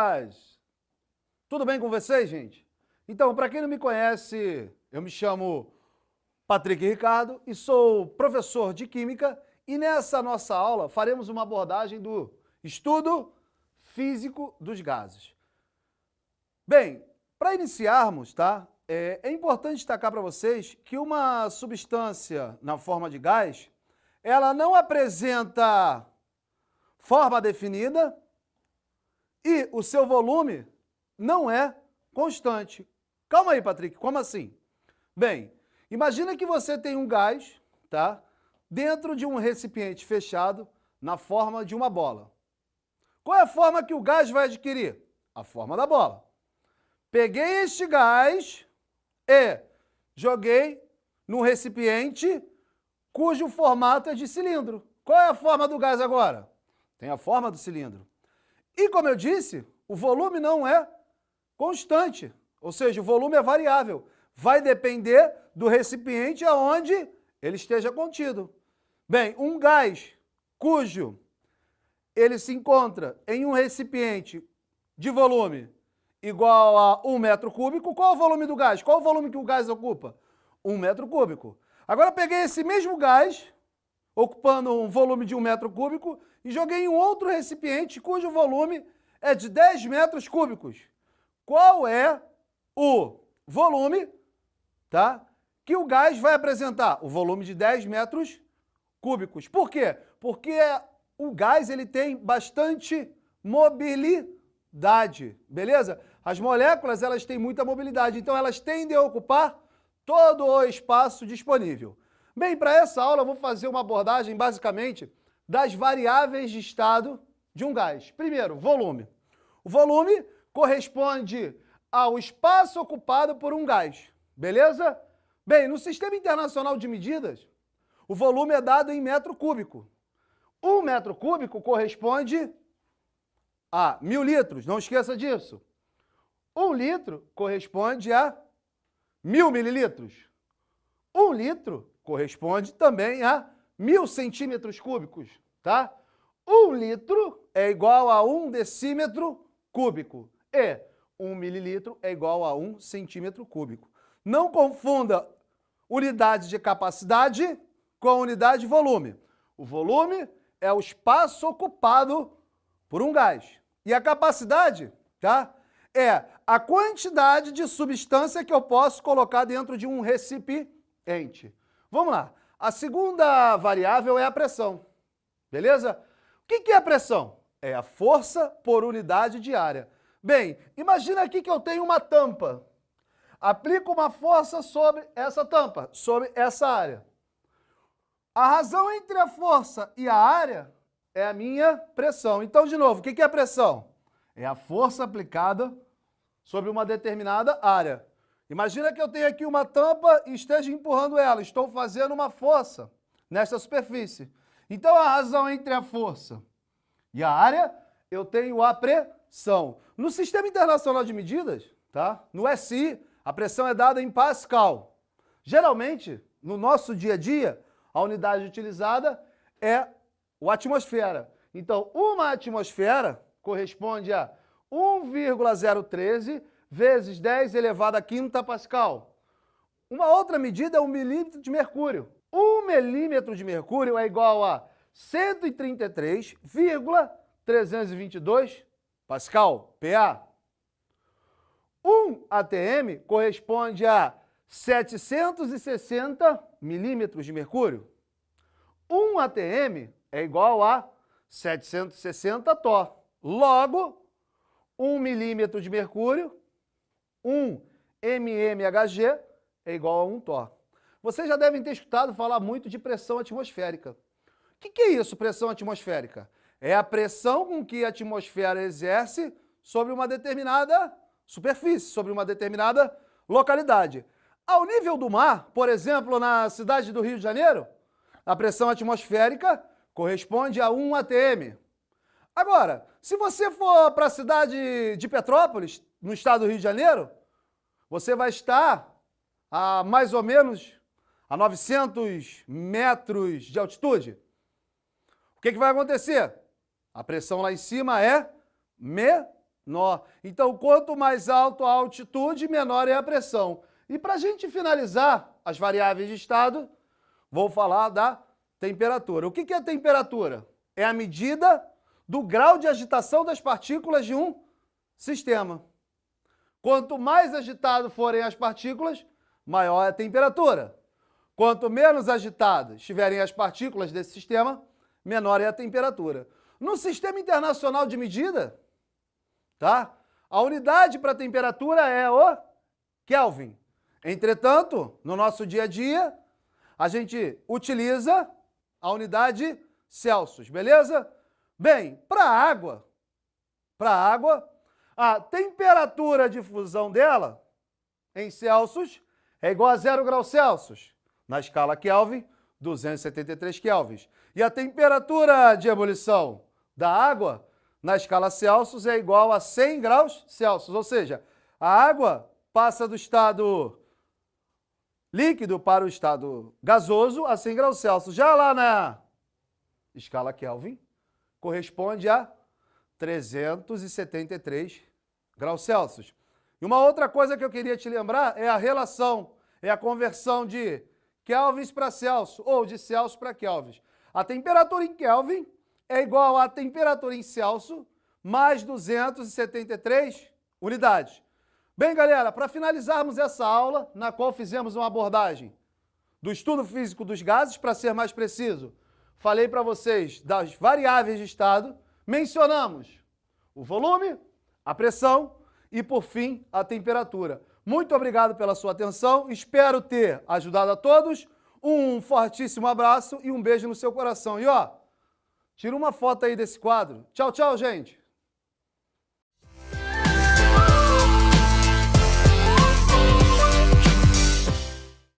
colegas! Tudo bem com vocês, gente? Então, para quem não me conhece, eu me chamo Patrick Ricardo e sou professor de Química e nessa nossa aula faremos uma abordagem do estudo físico dos gases. Bem, para iniciarmos, tá? É importante destacar para vocês que uma substância na forma de gás, ela não apresenta forma definida e o seu volume não é constante. Calma aí, Patrick, como assim? Bem, imagina que você tem um gás, tá? Dentro de um recipiente fechado na forma de uma bola. Qual é a forma que o gás vai adquirir? A forma da bola. Peguei este gás e joguei num recipiente cujo formato é de cilindro. Qual é a forma do gás agora? Tem a forma do cilindro. E como eu disse, o volume não é constante, ou seja, o volume é variável. Vai depender do recipiente aonde ele esteja contido. Bem, um gás cujo ele se encontra em um recipiente de volume igual a 1 metro cúbico, qual é o volume do gás? Qual é o volume que o gás ocupa? 1 metro cúbico. Agora eu peguei esse mesmo gás, ocupando um volume de 1 metro cúbico, e joguei em um outro recipiente cujo volume é de 10 metros cúbicos. Qual é o volume, tá, que o gás vai apresentar? O volume de 10 metros cúbicos. Por quê? Porque o gás ele tem bastante mobilidade, beleza? As moléculas elas têm muita mobilidade, então elas tendem a ocupar todo o espaço disponível. Bem, para essa aula eu vou fazer uma abordagem basicamente das variáveis de estado de um gás. Primeiro, volume. O volume corresponde ao espaço ocupado por um gás, beleza? Bem, no Sistema Internacional de Medidas, o volume é dado em metro cúbico. 1 metro cúbico corresponde a 1000 litros, não esqueça disso. 1 litro corresponde a 1000 mililitros. 1 litro corresponde também a 1000 centímetros cúbicos, tá? 1 litro é igual a 1 decímetro cúbico e 1 mililitro é igual a 1 centímetro cúbico. Não confunda unidade de capacidade com a unidade de volume. O volume é o espaço ocupado por um gás. E a capacidade, tá, é a quantidade de substância que eu posso colocar dentro de um recipiente. Vamos lá. A segunda variável é a pressão, beleza? O que é a pressão? É a força por unidade de área. Bem, imagina aqui que eu tenho uma tampa. Aplico uma força sobre essa tampa, sobre essa área. A razão entre a força e a área é a minha pressão. Então, de novo, o que é a pressão? É a força aplicada sobre uma determinada área. Imagina que eu tenho aqui uma tampa e esteja empurrando ela. Estou fazendo uma força nesta superfície. Então, a razão entre a força e a área, eu tenho a pressão. No Sistema Internacional de Medidas, tá? No SI, a pressão é dada em Pascal. Geralmente, no nosso dia a dia, a unidade utilizada é a atmosfera. Então, uma atmosfera corresponde a 1,013 vezes 10 elevado à quinta Pascal. Uma outra medida é o milímetro de mercúrio. 1 milímetro de mercúrio é igual a 133,322 Pascal, PA. 1 atm corresponde a 760 milímetros de mercúrio. 1 atm é igual a 760 torr. Logo, 1 milímetro de mercúrio, 1 mmHg é igual a 1 torr. Vocês já devem ter escutado falar muito de pressão atmosférica. O que é isso, pressão atmosférica? É a pressão com que a atmosfera exerce sobre uma determinada superfície, sobre uma determinada localidade. Ao nível do mar, por exemplo, na cidade do Rio de Janeiro, a pressão atmosférica corresponde a 1 atm. Agora, se você for para a cidade de Petrópolis, no estado do Rio de Janeiro, você vai estar a mais ou menos a 900 metros de altitude. O que vai acontecer? A pressão lá em cima é Nó. Então, quanto mais alto a altitude, menor é a pressão. E para a gente finalizar as variáveis de estado, vou falar da temperatura. O que é a temperatura? É a medida do grau de agitação das partículas de um sistema. Quanto mais agitado forem as partículas, maior é a temperatura. Quanto menos agitadas estiverem as partículas desse sistema, menor é a temperatura. No Sistema Internacional de Medida, tá? A unidade para temperatura é o Kelvin. Entretanto, no nosso dia a dia, a gente utiliza a unidade Celsius, beleza? Bem, para a água, a temperatura de fusão dela em Celsius é igual a 0 graus Celsius. Na escala Kelvin, 273 kelvins. E a temperatura de ebulição da água na escala Celsius é igual a 100 graus Celsius. Ou seja, a água passa do estado líquido para o estado gasoso a 100 graus Celsius. Já lá na escala Kelvin, corresponde a 373 graus Celsius. E uma outra coisa que eu queria te lembrar é a relação, é a conversão de kelvins para Celsius, ou de Celsius para kelvins. A temperatura em Kelvin é igual à temperatura em Celsius mais 273 unidades. Bem, galera, para finalizarmos essa aula, na qual fizemos uma abordagem do estudo físico dos gases, para ser mais preciso, falei para vocês das variáveis de estado, mencionamos o volume, a pressão e, por fim, a temperatura. Muito obrigado pela sua atenção, espero ter ajudado a todos. Um fortíssimo abraço e um beijo no seu coração. E ó, tira uma foto aí desse quadro. Tchau, tchau, gente!